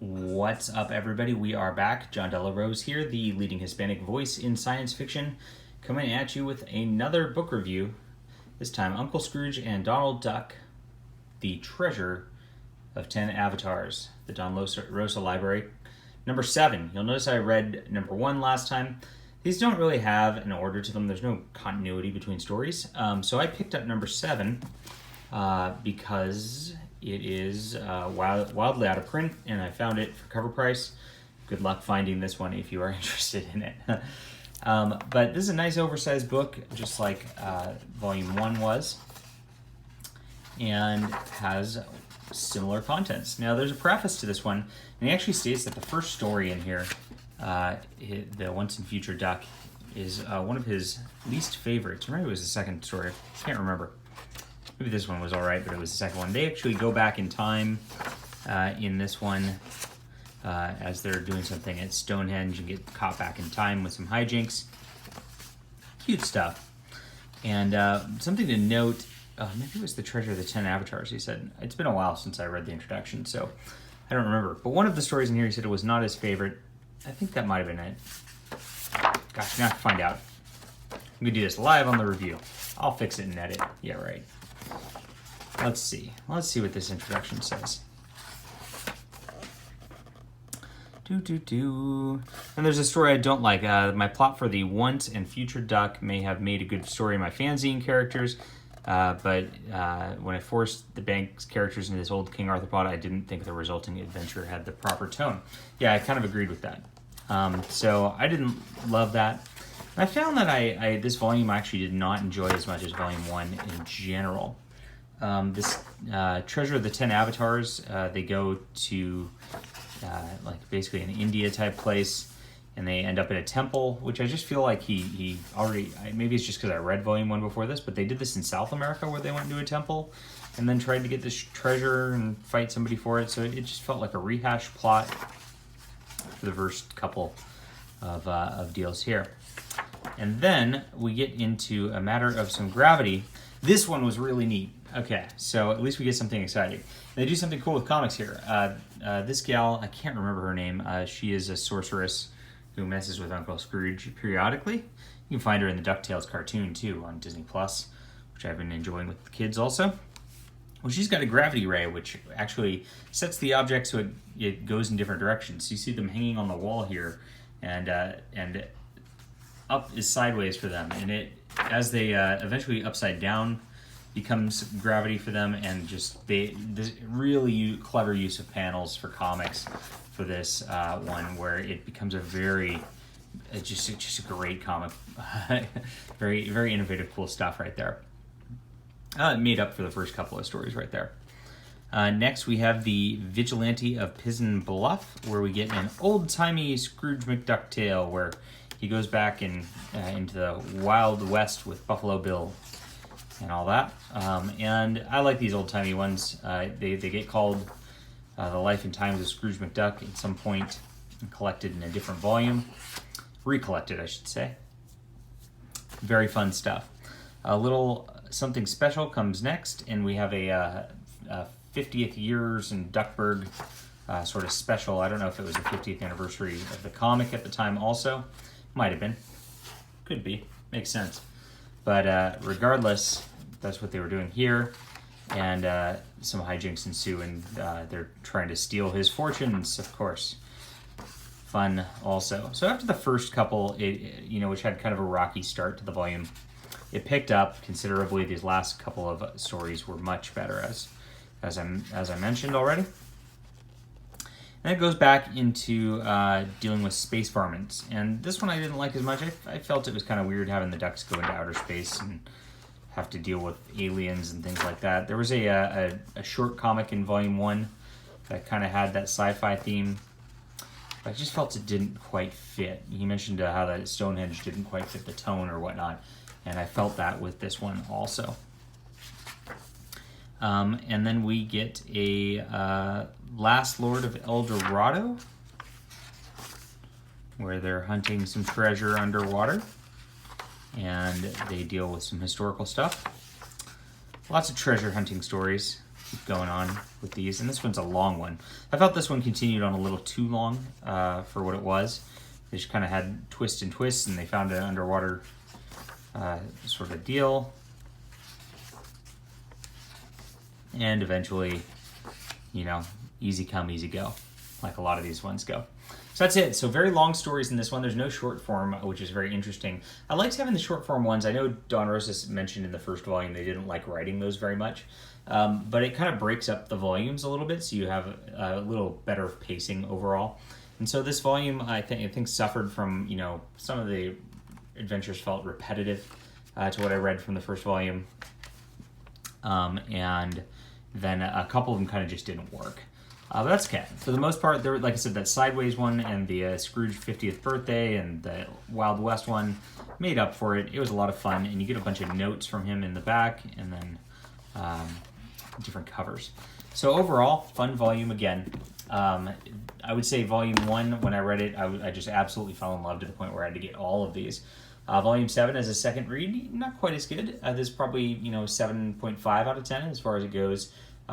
What's up, everybody? We are back. John Della Rose here, the leading Hispanic voice in science fiction, coming at you with another book review. This time, Uncle Scrooge and Donald Duck, The Treasure of 10 Avatars, the Don Rosa Library. Number 7. You'll notice I read number 1 last time. These don't really have an order to them. There's no continuity between stories. So I picked up number 7 because it is wildly out of print, and I found it for cover price. Good luck finding this one if you are interested in it. But this is a nice oversized book, just like Volume 1 was, and has similar contents. Now, there's a preface to this one, and he actually states that the first story in here, the Once and Future Duck, is one of his least favorites. Or maybe it was the second story. I can't remember. Maybe this one was all right, but it was the second one. They actually go back in time in this one as they're doing something at Stonehenge and get caught back in time with some hijinks. Cute stuff. And something to note, maybe it was The Treasure of the 10 Avatars, he said. It's been a while since I read the introduction, so I don't remember. But one of the stories in here, he said it was not his favorite. I think that might have been it. Gosh, I'm going to have to find out. I'm going to do this live on the review. I'll fix it and edit. Yeah, right. Let's see. Let's see what this introduction says. And there's a story I don't like. My plot for the Once and Future Duck may have made a good story in my fanzine characters, but when I forced the bank's characters into this old King Arthur plot, I didn't think the resulting adventure had the proper tone. Yeah, I kind of agreed with that. So I didn't love that. And I found that this volume I actually did not enjoy as much as Volume 1 in general. This Treasure of the 10 Avatars, they go to like basically an India type place, and they end up in a temple, which I just feel like he already, maybe it's just because I read Volume 1 before this, but they did this in South America where they went into a temple and then tried to get this treasure and fight somebody for it. So it just felt like a rehash plot for the first couple of deals here. And then we get into A Matter of Some Gravity. This one was really neat. Okay, so at least we get something exciting. They do something cool with comics here. This gal, I can't remember her name. She is a sorceress who messes with Uncle Scrooge periodically. You can find her in the DuckTales cartoon, too, on Disney+, which I've been enjoying with the kids also. Well, she's got a gravity ray, which actually sets the object so it goes in different directions. So you see them hanging on the wall here, and up is sideways for them. And it, as they eventually upside down, becomes gravity for them, and just this really clever use of panels for comics for this one, where it becomes a just a great comic. Very, very innovative, cool stuff right there. It made up for the first couple of stories right there. Next, we have The Vigilante of Pizen Bluff, where we get an old-timey Scrooge McDuck tale where he goes back into the Wild West with Buffalo Bill and all that. And I like these old-timey ones. They get called The Life and Times of Scrooge McDuck at some point, and collected in a different volume. Recollected, I should say. Very fun stuff. A little something special comes next, and we have a 50th years in Duckburg sort of special. I don't know if it was the 50th anniversary of the comic at the time also. Might have been. Could be. Makes sense. But regardless, that's what they were doing here. And some hijinks ensue, and they're trying to steal his fortunes, of course. Fun also. So after the first couple, which had kind of a rocky start to the volume, it picked up considerably. These last couple of stories were much better, as I mentioned already. And it goes back into dealing with space varmints. And this one I didn't like as much. I felt it was kind of weird having the ducks go into outer space and have to deal with aliens and things like that. There was a short comic in Volume 1 that kind of had that sci-fi theme. But I just felt it didn't quite fit. He mentioned how that Stonehenge didn't quite fit the tone or whatnot. And I felt that with this one also. And then we get a Last Lord of El Dorado, where they're hunting some treasure underwater, and they deal with some historical stuff. Lots of treasure hunting stories. keep going on with these. And this one's a long one. I felt this one continued on a little too long for what it was. They just kind of had twists and twists, and they found an underwater sort of deal. And eventually, you know, easy come, easy go, like a lot of these ones go. So that's it. So very long stories in this one. There's no short form, which is very interesting. I liked having the short form ones. I know Don Rosa mentioned in the first volume they didn't like writing those very much. But it kind of breaks up the volumes a little bit, so you have a little better pacing overall. And so this volume, I think suffered from, you know, some of the adventures felt repetitive to what I read from the first volume. And then a couple of them kind of just didn't work. But that's okay. For the most part, there, like I said, that Sideways one and the Scrooge 50th birthday and the Wild West one made up for it. It was a lot of fun, and you get a bunch of notes from him in the back, and then different covers. So overall, fun volume again. I would say volume 1, when I read it, I just absolutely fell in love to the point where I had to get all of these. Volume 7 as a second read, not quite as good. This is probably, you know, 7.5 out of 10 as far as it goes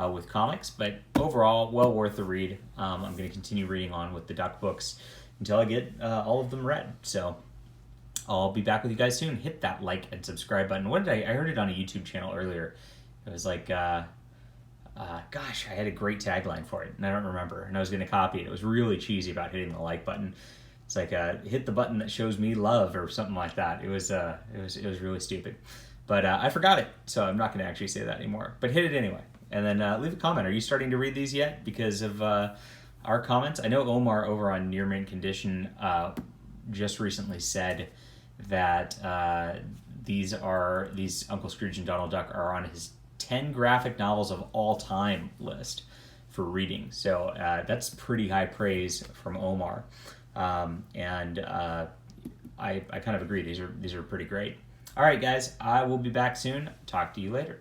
with comics, but overall, well worth the read. I'm going to continue reading on with the Duck books until I get all of them read. So I'll be back with you guys soon. Hit that like and subscribe button. What did I heard it on a YouTube channel earlier. It was like, gosh, I had a great tagline for it, and I don't remember. And I was going to copy it. It was really cheesy about hitting the like button. It's like hit the button that shows me love or something like that. It was really stupid, but I forgot it, so I'm not going to actually say that anymore. But hit it anyway, and then leave a comment. Are you starting to read these yet because of our comments? I know Omar over on Near Mint Condition just recently said that these Uncle Scrooge and Donald Duck are on his 10 graphic novels of all time list for reading. So that's pretty high praise from Omar. And I kind of agree. These are pretty great. All right, guys, I will be back soon. Talk to you later.